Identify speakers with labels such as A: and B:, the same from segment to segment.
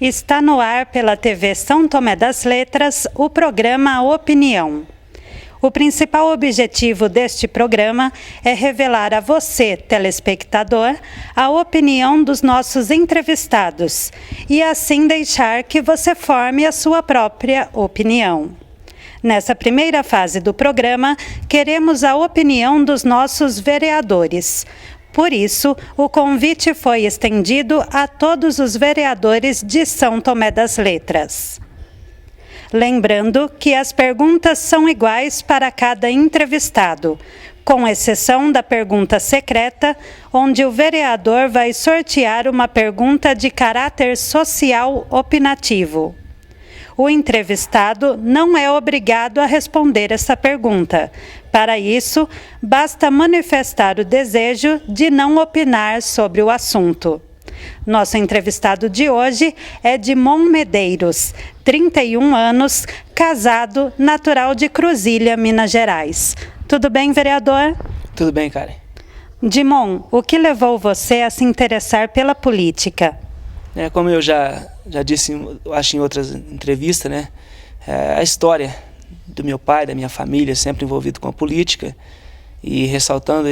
A: Está no ar pela TV São Tomé das Letras o programa Opinião. O principal objetivo deste programa é revelar a você, telespectador, a opinião dos nossos entrevistados e assim deixar que você forme a sua própria opinião. Nessa primeira fase do programa, queremos a opinião dos nossos vereadores. Por isso, o convite foi estendido a todos os vereadores de São Tomé das Letras. Lembrando que as perguntas são iguais para cada entrevistado, com exceção da pergunta secreta, onde o vereador vai sortear uma pergunta de caráter social opinativo. O entrevistado não é obrigado a responder essa pergunta. Para isso, basta manifestar o desejo de não opinar sobre o assunto. Nosso entrevistado de hoje é Dimon Medeiros, 31 anos, casado, natural de Cruzília, Minas Gerais. Tudo bem, vereador?
B: Tudo bem, Karen.
A: Dimon, o que levou você a se interessar pela política?
B: Como eu já disse, acho em outras entrevistas, a história do meu pai, da minha família, sempre envolvido com a política. E ressaltando,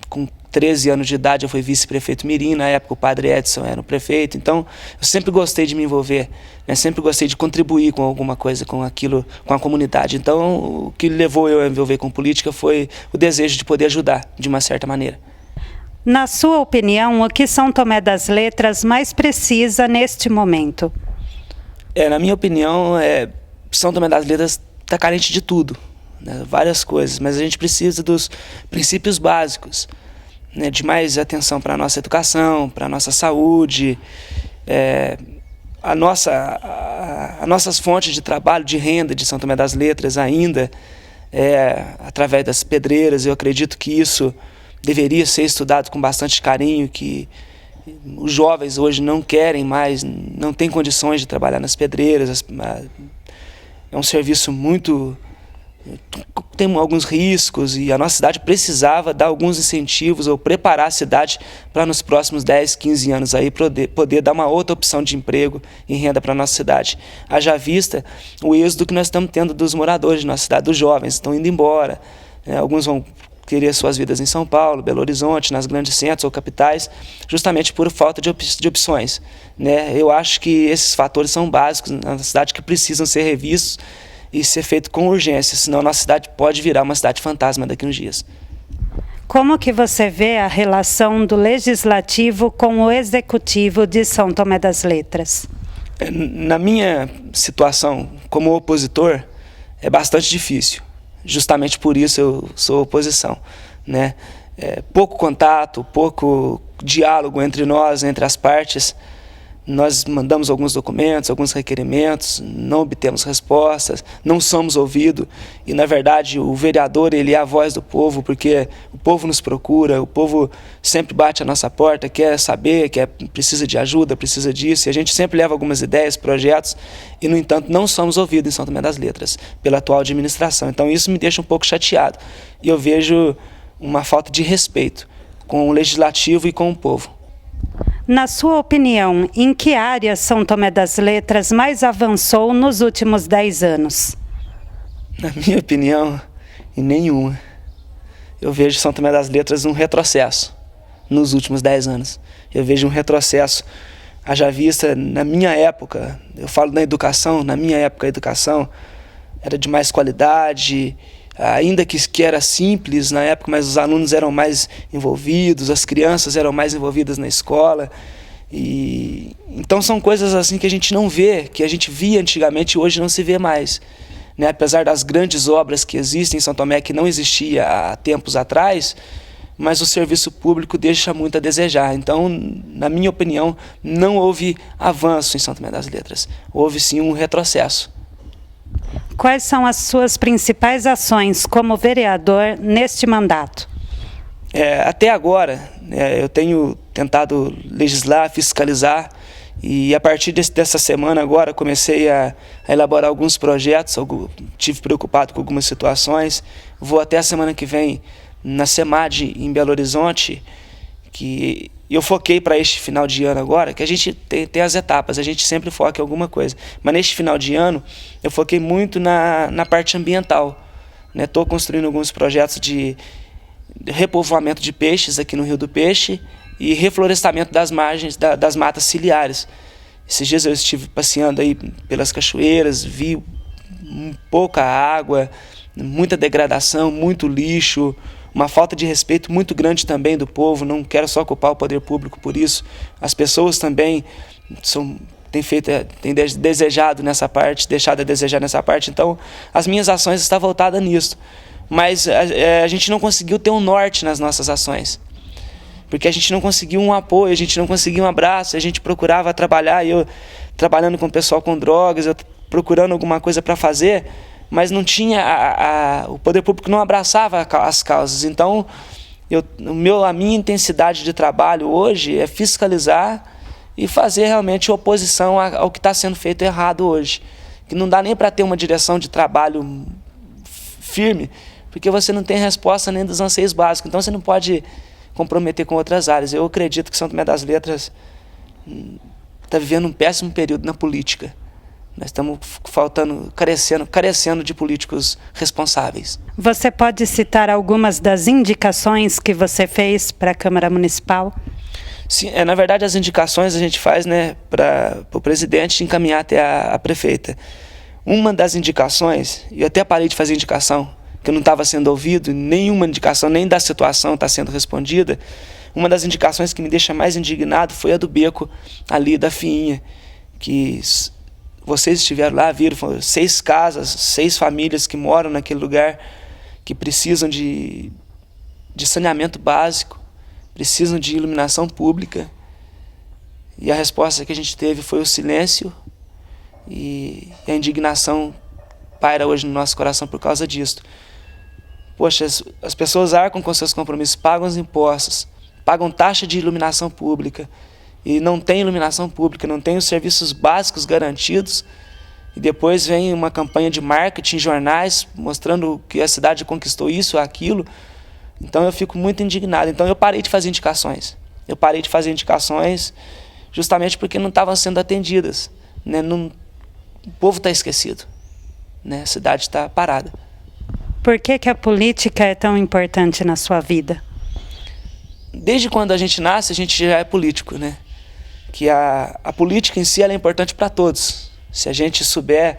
B: com 13 anos de idade eu fui vice-prefeito Mirim, na época o padre Edson era o prefeito, então eu sempre gostei de me envolver, sempre gostei de contribuir com alguma coisa, com aquilo, com a comunidade. Então o que levou eu a me envolver com política foi o desejo de poder ajudar, de uma certa maneira.
A: Na sua opinião, o que São Tomé das Letras mais precisa neste momento?
B: Na minha opinião, São Tomé das Letras está carente de tudo, várias coisas, mas a gente precisa dos princípios básicos, de mais atenção para a nossa educação, para a nossa saúde, as nossas fontes de trabalho, de renda de São Tomé das Letras ainda, através das pedreiras. Eu acredito que isso deveria ser estudado com bastante carinho, que os jovens hoje não querem mais, não têm condições de trabalhar nas pedreiras. É um serviço tem alguns riscos e a nossa cidade precisava dar alguns incentivos ou preparar a cidade para nos próximos 10, 15 anos aí poder dar uma outra opção de emprego e renda para a nossa cidade. Haja vista o êxodo que nós estamos tendo dos moradores de nossa cidade, dos jovens, estão indo embora, alguns vão querer suas vidas em São Paulo, Belo Horizonte, nas grandes centros ou capitais, justamente por falta de opções. Eu acho que esses fatores são básicos na cidade, que precisam ser revistos e ser feito com urgência, senão a nossa cidade pode virar uma cidade fantasma daqui a uns dias.
A: Como que você vê a relação do Legislativo com o Executivo de São Tomé das Letras?
B: Na minha situação como opositor, é bastante difícil. Justamente por isso eu sou oposição. Pouco contato, pouco diálogo entre nós, entre as partes. Nós mandamos alguns documentos, alguns requerimentos, não obtemos respostas, não somos ouvidos. E, na verdade, o vereador ele é a voz do povo, porque o povo nos procura, o povo sempre bate a nossa porta, quer saber, precisa de ajuda, precisa disso. E a gente sempre leva algumas ideias, projetos, e, no entanto, não somos ouvidos em São Tomé das Letras, pela atual administração. Então, isso me deixa um pouco chateado. E eu vejo uma falta de respeito com o Legislativo e com o povo.
A: Na sua opinião, em que área São Tomé das Letras mais avançou nos últimos 10 anos?
B: Na minha opinião, em nenhuma. Eu vejo São Tomé das Letras um retrocesso nos últimos 10 anos. Eu vejo um retrocesso, haja vista, na minha época, eu falo da educação, na minha época a educação era de mais qualidade, ainda que era simples na época, mas os alunos eram mais envolvidos, as crianças eram mais envolvidas na escola. Então são coisas assim que a gente não vê, que a gente via antigamente e hoje não se vê mais. Apesar das grandes obras que existem em São Tomé, que não existia há tempos atrás, mas o serviço público deixa muito a desejar. Então, na minha opinião, não houve avanço em São Tomé das Letras. Houve sim um retrocesso.
A: Quais são as suas principais ações como vereador neste mandato?
B: Até agora, eu tenho tentado legislar, fiscalizar, e a partir dessa semana agora comecei a elaborar alguns projetos, tive preocupado com algumas situações. Vou até a semana que vem na SEMAD em Belo Horizonte, que eu foquei para este final de ano agora, que a gente tem as etapas, a gente sempre foca em alguma coisa. Mas neste final de ano, eu foquei muito na parte ambiental. Estou construindo alguns projetos de repovoamento de peixes aqui no Rio do Peixe e reflorestamento das margens das matas ciliares. Esses dias eu estive passeando aí pelas cachoeiras, vi pouca água, muita degradação, muito lixo, uma falta de respeito muito grande também do povo. Não quero só culpar o poder público por isso. As pessoas também têm desejado nessa parte, deixado a desejar nessa parte. Então, as minhas ações estão voltadas nisso. Mas a gente não conseguiu ter um norte nas nossas ações. Porque a gente não conseguiu um apoio, a gente não conseguiu um abraço, a gente procurava trabalhar, eu trabalhando com o pessoal com drogas, eu procurando alguma coisa para fazer, mas não tinha, o poder público não abraçava as causas. Então, a minha intensidade de trabalho hoje é fiscalizar e fazer realmente oposição ao que está sendo feito errado hoje. Que não dá nem para ter uma direção de trabalho firme, porque você não tem resposta nem dos anseios básicos. Então, você não pode comprometer com outras áreas. Eu acredito que São Tomé das Letras está vivendo um péssimo período na política. Nós estamos carecendo de políticos responsáveis. Você pode citar algumas das indicações que você fez para a Câmara Municipal? Sim, na verdade as indicações a gente faz, para o presidente encaminhar até a prefeita. Uma das indicações, eu até parei de fazer indicação, que eu não estava sendo ouvido, nenhuma indicação, nem da situação está sendo respondida. Uma das indicações que me deixa mais indignado foi a do beco ali da Fiinha, que vocês estiveram lá, viram, 6 casas, 6 famílias que moram naquele lugar, que precisam de saneamento básico, precisam de iluminação pública. E a resposta que a gente teve foi o silêncio, e a indignação paira hoje no nosso coração por causa disso. Poxa, as pessoas arcam com seus compromissos, pagam os impostos, pagam taxa de iluminação pública, e não tem iluminação pública, não tem os serviços básicos garantidos, e depois vem uma campanha de marketing em jornais mostrando que a cidade conquistou isso ou aquilo. Então eu fico muito indignado. Então eu parei de fazer indicações. Eu parei de fazer indicações justamente porque não estavam sendo atendidas. O povo está esquecido. A cidade está parada. Por que a política é tão importante na sua vida? Desde quando a gente nasce, a gente já é político, Que a política em si ela é importante para todos. Se a gente souber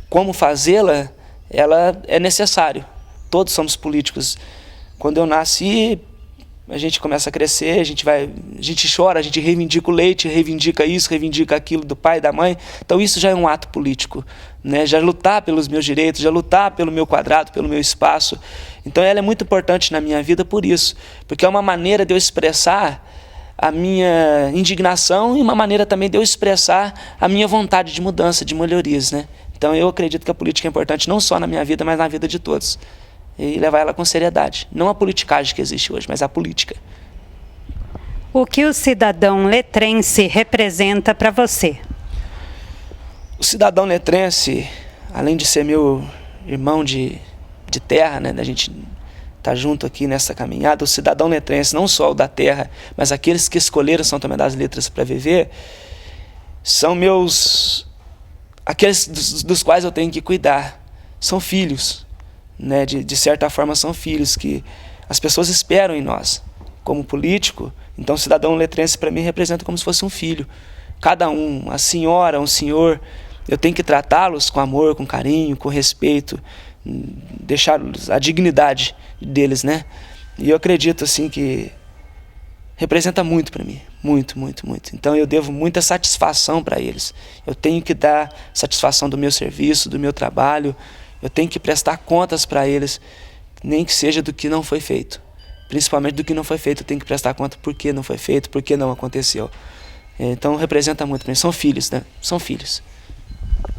B: como fazê-la, ela é necessário. Todos somos políticos. Quando eu nasci, a gente começa a crescer, a gente chora, a gente reivindica o leite, reivindica isso, reivindica aquilo do pai e da mãe. Então isso já é um ato político, Já lutar pelos meus direitos, já lutar pelo meu quadrado, pelo meu espaço. Então ela é muito importante na minha vida por isso, porque é uma maneira de eu expressar a minha indignação e uma maneira também de eu expressar a minha vontade de mudança, de melhorias, Então eu acredito que a política é importante não só na minha vida, mas na vida de todos. E levar ela com seriedade. Não a politicagem que existe hoje, mas a política. O que o cidadão letrense representa para você? O cidadão letrense, além de ser meu irmão de terra, da gente estar junto aqui nessa caminhada, o cidadão letrense, não só o da terra, mas aqueles que escolheram São Tomé das Letras para viver, são aqueles dos quais eu tenho que cuidar. São filhos. De certa forma são filhos que as pessoas esperam em nós. Como político, então o cidadão letrense para mim representa como se fosse um filho. Cada um, a senhora, um senhor, eu tenho que tratá-los com amor, com carinho, com respeito, deixar a dignidade deles, E eu acredito assim que representa muito para mim, muito, muito, muito. Então eu devo muita satisfação para eles. Eu tenho que dar satisfação do meu serviço, do meu trabalho. Eu tenho que prestar contas para eles, nem que seja do que não foi feito. Principalmente do que não foi feito, eu tenho que prestar conta por que não foi feito, por que não aconteceu. Então representa muito para mim. São filhos, São filhos.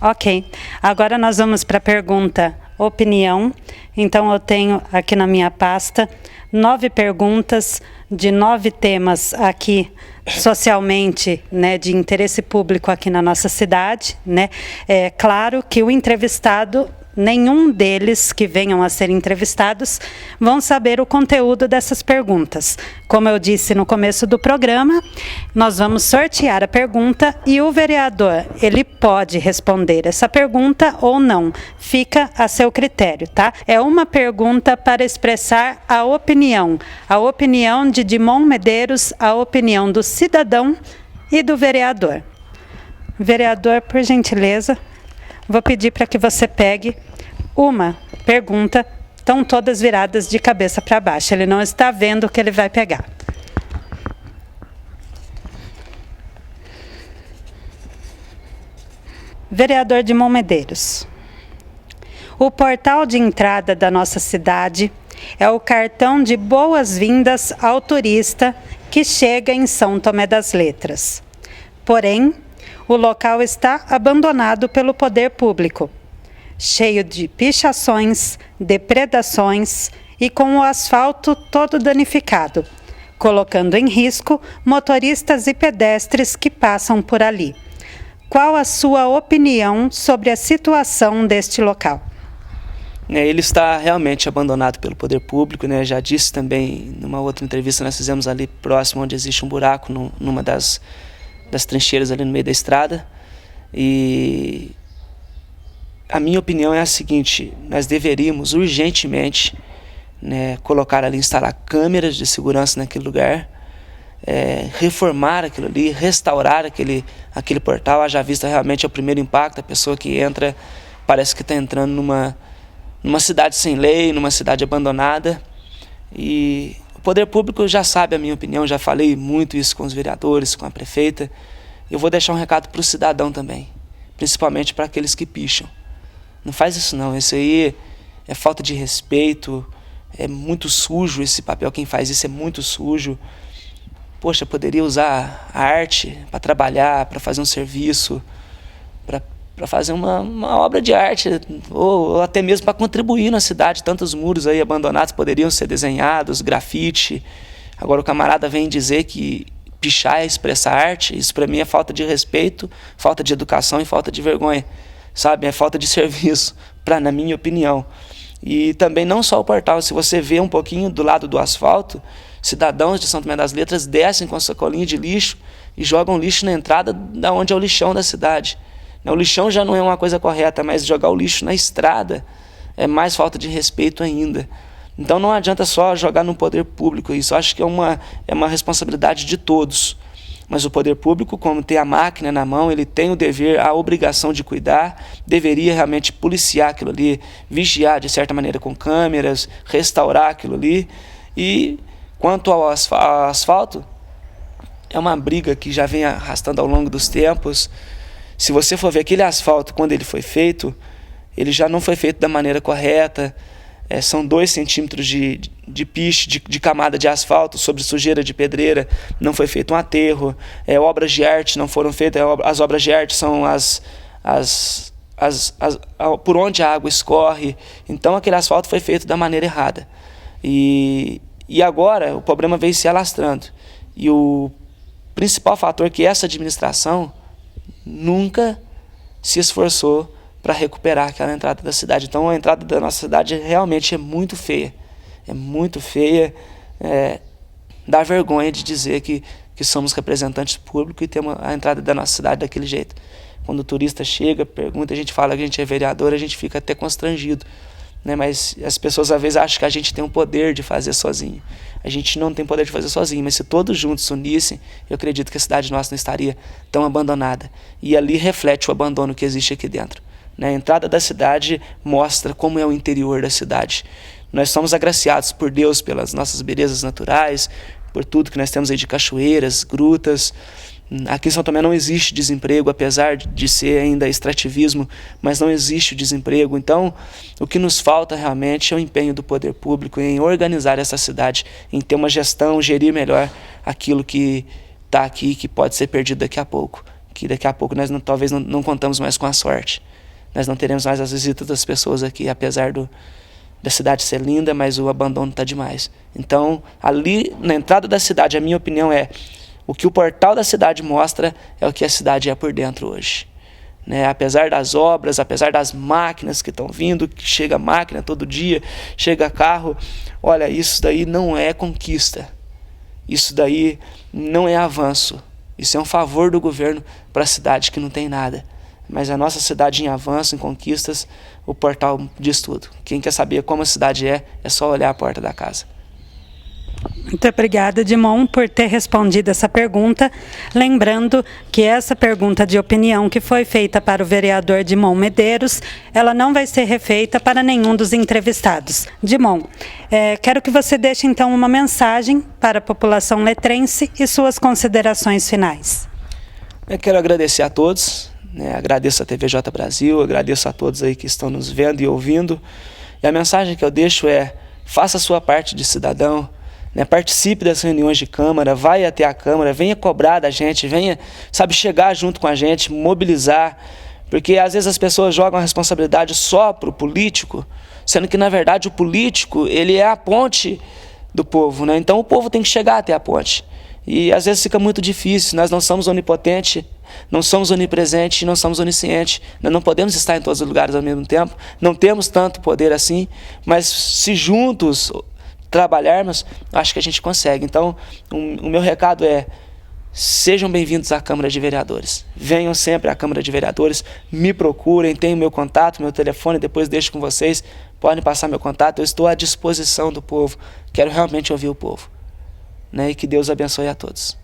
B: Ok. Agora nós vamos para a pergunta opinião. Então eu tenho aqui na minha pasta 9 perguntas de 9 temas aqui socialmente, de interesse público aqui na nossa cidade, É claro que o entrevistado
A: nenhum deles que venham a ser entrevistados vão saber o conteúdo dessas perguntas. Como eu disse no começo do programa, nós vamos sortear a pergunta e o vereador, ele pode responder essa pergunta ou não. Fica a seu critério, tá? É uma pergunta para expressar a opinião de Dimon Medeiros, a opinião do cidadão e do vereador. Vereador, por gentileza, vou pedir para que você pegue uma pergunta. Estão todas viradas de cabeça para baixo. Ele não está vendo o que ele vai pegar. Vereador Dimon Medeiros. O portal de entrada da nossa cidade é o cartão de boas-vindas ao turista que chega em São Tomé das Letras. Porém, o local está abandonado pelo poder público, cheio de pichações, depredações e com o asfalto todo danificado, colocando em risco motoristas e pedestres que passam por ali. Qual a sua opinião sobre a situação deste local?
B: Ele está realmente abandonado pelo poder público, né? Já disse também, numa outra entrevista nós fizemos ali próximo, onde existe um buraco numa das trincheiras ali no meio da estrada. E a minha opinião é a seguinte: nós deveríamos urgentemente, né, colocar ali, instalar câmeras de segurança naquele lugar, reformar aquilo ali, restaurar aquele portal. Haja vista realmente é o primeiro impacto, a pessoa que entra parece que está entrando numa cidade sem lei, numa cidade abandonada. E o poder público já sabe a minha opinião, já falei muito isso com os vereadores, com a prefeita. Eu vou deixar um recado para o cidadão também, principalmente para aqueles que picham. Não faz isso não, isso aí é falta de respeito, é muito sujo esse papel, quem faz isso é muito sujo. Poxa, poderia usar a arte para trabalhar, para fazer um serviço, para fazer uma obra de arte, ou até mesmo para contribuir na cidade. Tantos muros aí abandonados poderiam ser desenhados, grafite. Agora o camarada vem dizer que pichar é expressar arte. Isso para mim é falta de respeito, falta de educação e falta de vergonha, sabe? É falta de serviço, na minha opinião. E também não só o portal, se você vê um pouquinho do lado do asfalto, cidadãos de São Tomé das Letras descem com a sacolinha de lixo e jogam lixo na entrada da onde é o lixão da cidade. O lixão já não é uma coisa correta, mas jogar o lixo na estrada é mais falta de respeito ainda. Então não adianta só jogar no poder público isso. Eu acho que é uma responsabilidade de todos. Mas o poder público, como tem a máquina na mão, ele tem o dever, a obrigação de cuidar, deveria realmente policiar aquilo ali, vigiar de certa maneira com câmeras, restaurar aquilo ali. E quanto ao asfalto, é uma briga que já vem arrastando ao longo dos tempos. Se você for ver aquele asfalto, quando ele foi feito, ele já não foi feito da maneira correta. São 2 centímetros de piche, de camada de asfalto sobre sujeira de pedreira, não foi feito um aterro. Obras de arte não foram feitas. As obras de arte são por onde a água escorre. Então aquele asfalto foi feito da maneira errada. E agora o problema veio se alastrando. E o principal fator é que essa administração nunca se esforçou para recuperar aquela entrada da cidade. Então a entrada da nossa cidade realmente é muito feia. É muito feia. Dá vergonha de dizer que somos representantes públicos e temos a entrada da nossa cidade daquele jeito. Quando o turista chega, pergunta, a gente fala que a gente é vereador, a gente fica até constrangido, né? Mas as pessoas às vezes acham que a gente tem o poder de fazer sozinho. A gente não tem poder de fazer sozinho, mas se todos juntos se unissem, eu acredito que a cidade nossa não estaria tão abandonada. E ali reflete o abandono que existe aqui dentro. A entrada da cidade mostra como é o interior da cidade. Nós somos agraciados por Deus pelas nossas belezas naturais, por tudo que nós temos aí de cachoeiras, grutas. Aqui em São Tomé não existe desemprego, apesar de ser ainda extrativismo, mas não existe o desemprego. Então, o que nos falta realmente é o empenho do poder público em organizar essa cidade, em ter uma gestão, gerir melhor aquilo que está aqui, que pode ser perdido daqui a pouco. Que daqui a pouco nós talvez não contamos mais com a sorte. Nós não teremos mais as visitas das pessoas aqui, apesar da cidade ser linda, mas o abandono está demais. Então, ali na entrada da cidade, a minha opinião é: o que o portal da cidade mostra é o que a cidade é por dentro hoje. né? Apesar das obras, apesar das máquinas que estão vindo, que chega máquina todo dia, chega carro, olha, isso daí não é conquista, isso daí não é avanço, isso é um favor do governo para a cidade que não tem nada. Mas a nossa cidade em avanço, em conquistas, o portal diz tudo. Quem quer saber como a cidade é só olhar a porta da casa.
A: Muito obrigada, Edmon, por ter respondido essa pergunta. Lembrando que essa pergunta de opinião que foi feita para o vereador Edmon Medeiros, ela não vai ser refeita para nenhum dos entrevistados. Edmon, quero que você deixe então uma mensagem para a população letrense e suas considerações finais.
B: Eu quero agradecer a todos, né? Agradeço a TVJ Brasil, agradeço a todos aí que estão nos vendo e ouvindo. E a mensagem que eu deixo é: faça a sua parte de cidadão, né? Participe das reuniões de Câmara, vai até a Câmara, venha cobrar da gente, venha, chegar junto com a gente, mobilizar, porque às vezes as pessoas jogam a responsabilidade só para o político, sendo que na verdade o político, ele é a ponte do povo, né? Então o povo tem que chegar até a ponte. E às vezes fica muito difícil, nós não somos onipotentes, não somos onipresentes, não somos oniscientes, nós não podemos estar em todos os lugares ao mesmo tempo, não temos tanto poder assim, mas se juntos trabalharmos, acho que a gente consegue. Então, o meu recado é: sejam bem-vindos à Câmara de Vereadores. Venham sempre à Câmara de Vereadores, me procurem, tenham meu contato, meu telefone, depois deixo com vocês, podem passar meu contato, eu estou à disposição do povo, quero realmente ouvir o povo, né? E que Deus abençoe a todos.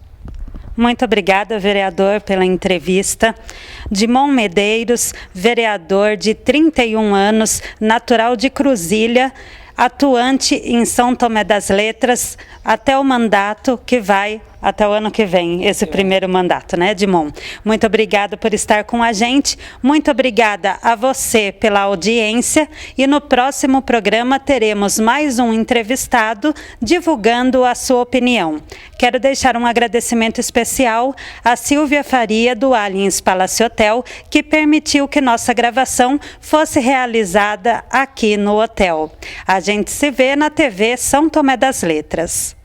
A: Muito obrigada, vereador, pela entrevista. Edmon Medeiros, vereador de 31 anos, natural de Cruzília, atuante em São Tomé das Letras, até o mandato que vai até o ano que vem, esse primeiro mandato, né, Edmon? Muito obrigada por estar com a gente, muito obrigada a você pela audiência, e no próximo programa teremos mais um entrevistado divulgando a sua opinião. Quero deixar um agradecimento especial a Silvia Faria, do Aliens Palace Hotel, que permitiu que nossa gravação fosse realizada aqui no hotel. A gente se vê na TV São Tomé das Letras.